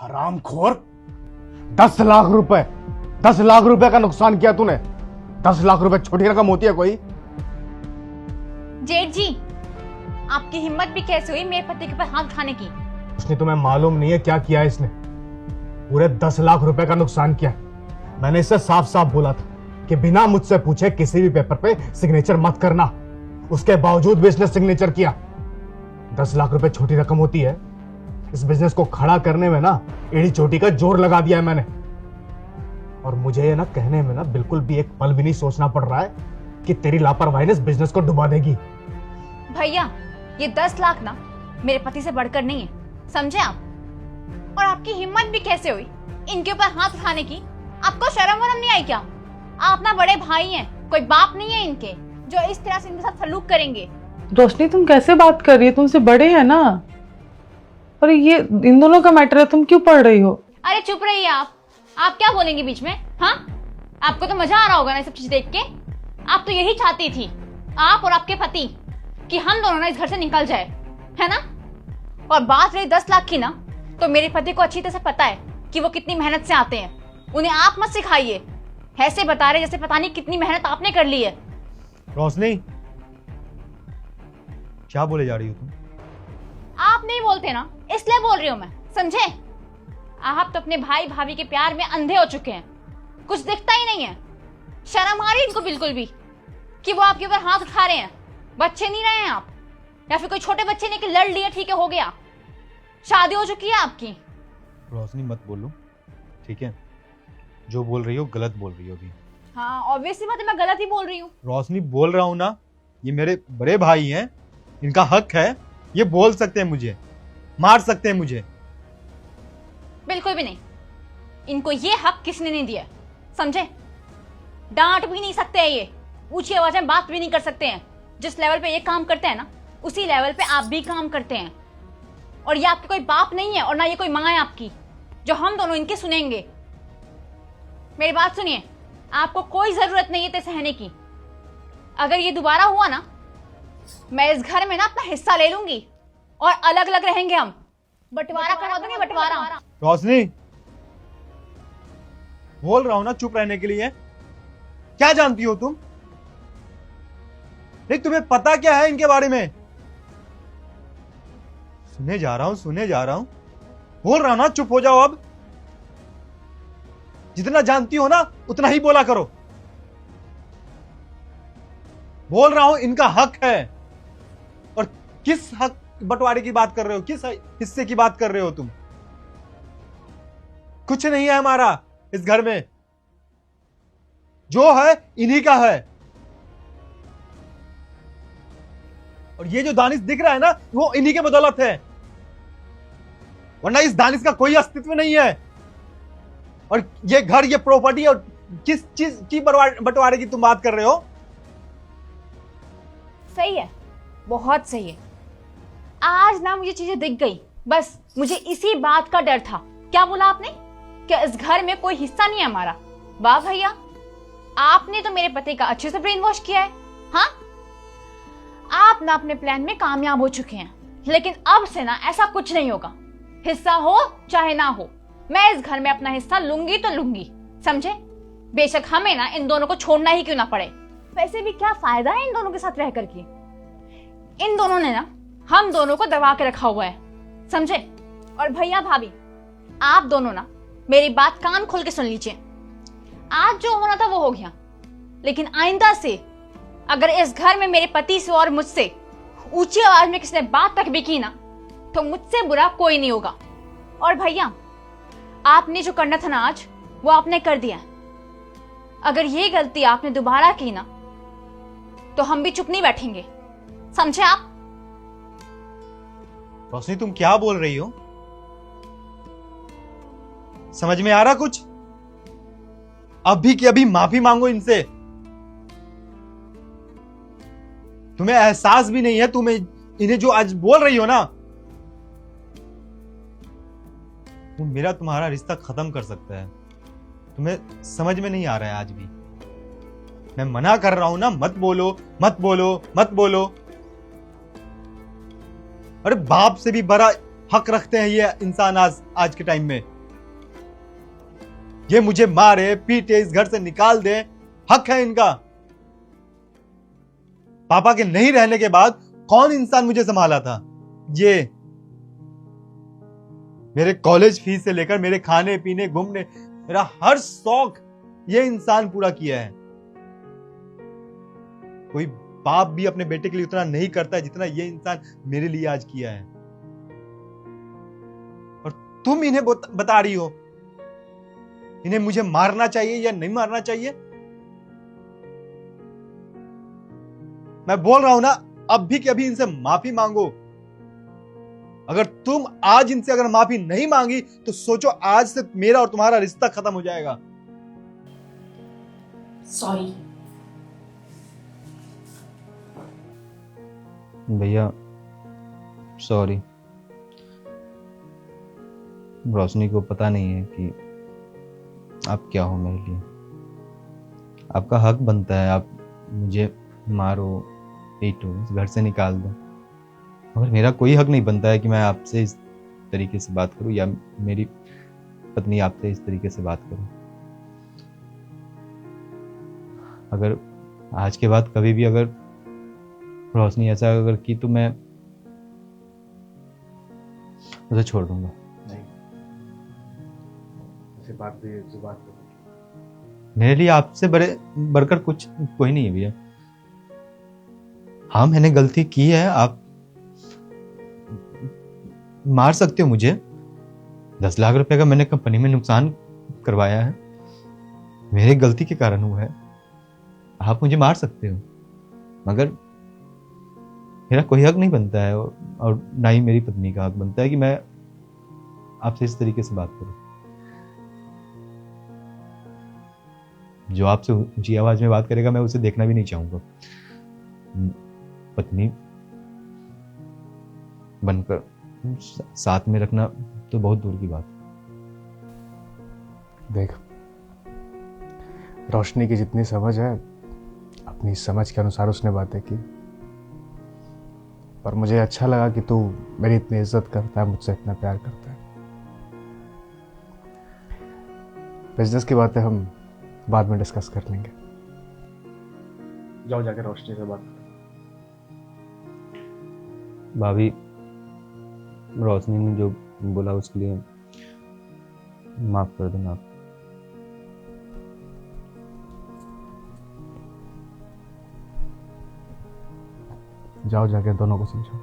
हरामखोर। 10 लाख रुपए, 10 लाख रुपए का नुकसान किया तूने। 10 लाख रुपए छोटी रकम होती है कोई? जेठ जी, आपकी हिम्मत भी कैसे हुई मेरे पति के ऊपर हाथ उठाने की? उसने तुम्हें मालूम नहीं है क्या किया है इसने। पूरे 10 लाख रुपए का नुकसान किया। मैंने इससे साफ साफ बोला था कि बिना मुझसे पूछे किसी भी पेपर पे सिग्नेचर मत करना। उसके बावजूद भी इसने सिग्नेचर किया। 10 लाख रुपए छोटी रकम होती है? इस बिजनेस को खड़ा करने में ना एड़ी चोटी का जोर लगा दिया है मैंने। और मुझे ये ना कहने में ना बिल्कुल भी एक पल भी नहीं सोचना पड़ रहा है कि तेरी लापरवाही ने इस बिजनेस को डुबा देगी। भैया, ये 10 लाख ना मेरे पति से बढ़कर नहीं है, समझे आप? और आपकी हिम्मत भी कैसे हुई इनके ऊपर हाथ उठाने की? आपको शर्म वरम नहीं आई क्या? आप ना बड़े भाई हैं, कोई बाप नहीं है इनके जो इस तरह से इनके साथ सलूक करेंगे। रोशनी, तुम कैसे बात कर रही है? तुमसे बड़े हैं ना। और ये इन दोनों का मैटर है, तुम क्यों पढ़ रही हो? अरे चुप रहिए आप क्या बोलेंगे बीच में? हाँ, आपको तो मजा आ रहा होगा ना ये सब चीज देख के। आप तो यही चाहती थी, आप और आपके पति, कि हम दोनों ना इस घर से निकल जाए, है ना? और बात रही 10 लाख की ना, तो मेरे पति को अच्छी तरह से पता है कि वो कितनी मेहनत से आते हैं। उन्हें आप मत सिखाइए, ऐसे बता रहे जैसे पता नहीं कितनी मेहनत आपने कर ली है। रोशनी, क्या बोले जा रही हो तुम? आप नहीं बोलते ना, इसलिए बोल रही हूं मैं, समझे? आप तो अपने भाई भाभी के प्यार में अंधे हो चुके हैं, कुछ दिखता ही नहीं है। शर्म आ रही है इनको बिल्कुल भी कि वो आपके ऊपर हाथ उठा रहे हैं? बच्चे नहीं रहे हैं आप, या फिर कोई छोटे बच्चे ने कि लड़ लिए ठीक है हो गया? शादी हो चुकी है आपकी। रोशनी मत बोलो, ठीक है? जो बोल रही हो गलत बोल रही हो अभी। हाँ, ऑब्वियसली बात है, मैं गलत ही बोल रही हूँ। रोशनी, बोल रहा हूं ना, ये मेरे बड़े भाई हैं, इनका हक है, ये बोल सकते हैं मुझे, मार सकते हैं मुझे। बिल्कुल भी नहीं, इनको ये हक किसने नहीं दिया, समझे? डांट भी नहीं सकते हैं ये, ऊंची आवाज में बात भी नहीं कर सकते हैं। जिस लेवल पे ये काम करते हैं ना, उसी लेवल पे आप भी काम करते हैं। और ये आपके कोई बाप नहीं है और ना ये कोई माँ है आपकी जो हम दोनों इनके सुनेंगे। मेरी बात सुनिए, आपको कोई जरूरत नहीं है इसे सहने की। अगर ये दोबारा हुआ ना, मैं इस घर में ना अपना हिस्सा ले लूंगी और अलग अलग रहेंगे हम। बंटवारा करवा दूंगी, बंटवारा। रोशनी, बोल रहा हूं ना चुप रहने के लिए। क्या जानती हो तुम? नहीं, तुम्हें पता क्या है इनके बारे में? सुने जा रहा हूं। बोल रहा हूं ना, चुप हो जाओ अब। जितना जानती हो ना उतना ही बोला करो। बोल रहा हूं, इनका हक है। और किस हक बंटवारे की बात कर रहे हो? किस हिस्से की बात कर रहे हो तुम? कुछ नहीं है हमारा इस घर में, जो है इन्हीं का है। और ये जो दानिश दिख रहा है ना, वो इन्हीं के बदौलत है, वरना इस दानिश का कोई अस्तित्व नहीं है। और ये घर, ये प्रॉपर्टी, और किस चीज की बंटवारे की तुम बात कर रहे हो? सही है, बहुत सही है। आज ना मुझे चीजें दिख गई, बस मुझे इसी बात का डर था। क्या बोला आपने? क्या इस घर में कोई हिस्सा नहीं है हमारा? वाह भैया, आपने तो मेरे पति का अच्छे से ब्रेन वॉश किया है। हाँ, आप ना अपने प्लान में कामयाब हो चुके हैं, लेकिन अब से ना ऐसा कुछ नहीं होगा। हिस्सा हो चाहे ना हो, मैं इस घर में अपना हिस्सा लूंगी तो लूंगी, समझे? बेशक हमें ना इन दोनों को छोड़ना ही क्यों ना पड़े। वैसे भी क्या फायदा है इन दोनों के साथ रह करके? इन दोनों ने ना हम दोनों को दबा के रखा हुआ है, समझे? और भैया भाभी, आप दोनों ना मेरी बात कान खोल के सुन लीजिए। आज जो होना था वो हो गया, लेकिन आइंदा से अगर इस घर में मेरे पति से और मुझसे ऊंची आवाज में किसी ने बात तक भी की ना, तो मुझसे बुरा कोई नहीं होगा। और भैया, आपने जो करना था ना आज, वो आपने कर दिया। अगर ये गलती आपने दोबारा की ना, तो हम भी चुप नहीं बैठेंगे, समझे आप? रोशनी, तुम क्या बोल रही हो? समझ में आ रहा कुछ? अभी की अभी माफी मांगो इनसे। तुम्हें एहसास भी नहीं है, तुम्हें इन्हें जो आज बोल रही हो ना, वो मेरा तुम्हारा रिश्ता खत्म कर सकता है। तुम्हें समझ में नहीं आ रहा है आज भी। मैं मना कर रहा हूं ना, मत बोलो, मत बोलो, मत बोलो। अरे बाप से भी बड़ा हक रखते हैं ये इंसान आज के टाइम में। ये मुझे मारे पीटे इस घर से निकाल दे, हक है इनका। पापा के नहीं रहने के बाद कौन इंसान मुझे संभाला था? ये मेरे कॉलेज फीस से लेकर मेरे खाने पीने घूमने, मेरा हर शौक ये इंसान पूरा किया है। कोई बाप भी अपने बेटे के लिए उतना नहीं करता है जितना ये इंसान मेरे लिए आज किया है। और तुम इन्हें बता रही हो इन्हें मुझे मारना चाहिए या नहीं मारना चाहिए? मैं बोल रहा हूं ना, अब भी कि अभी इनसे माफी मांगो। अगर तुम आज इनसे अगर माफी नहीं मांगी तो सोचो आज से मेरा और तुम्हारा रिश्ता खत्म हो जाएगा। सॉरी। भैया सॉरी, रोशनी को पता नहीं है कि आप क्या हो मेरे लिए। आपका हक बनता है, आप मुझे मारो पीटो इस घर से निकाल दो, मगर मेरा कोई हक नहीं बनता है कि मैं आपसे इस तरीके से बात करूं या मेरी पत्नी आपसे इस तरीके से बात करूं। अगर आज के बाद कभी भी अगर रोशनी ऐसा अगर की तो मैं उसे छोड़ दूंगा। नहीं, ऐसी बात भी जुबान पे। मेरे लिए आपसे बढ़कर कुछ कोई नहीं है भैया। हाँ मैंने गलती की है, आप मार सकते हो मुझे। 10 लाख रुपए का मैंने कंपनी में नुकसान करवाया है, मेरी गलती के कारण हुआ है। आप मुझे मार सकते हो, मगर मेरा कोई हक नहीं बनता है और ना ही मेरी पत्नी का हक बनता है कि मैं आपसे इस तरीके से बात करूं। जो आपसे ऊंची आवाज में बात करेगा मैं उसे देखना भी नहीं चाहूंगा। पत्नी बनकर साथ में रखना तो बहुत दूर की बात। देख, रोशनी की जितनी समझ है अपनी समझ के अनुसार उसने बातें की, पर मुझे अच्छा लगा कि तू मेरी इतनी इज्जत करता है, मुझसे इतना प्यार करता है। बिजनेस की बातें हम बाद में डिस्कस कर लेंगे। जाओ जाके रोशनी से बात करो। भाभी, रोशनी ने जो बोला उसके लिए माफ कर देना आप। जाओ जाके दोनों को समझाओ।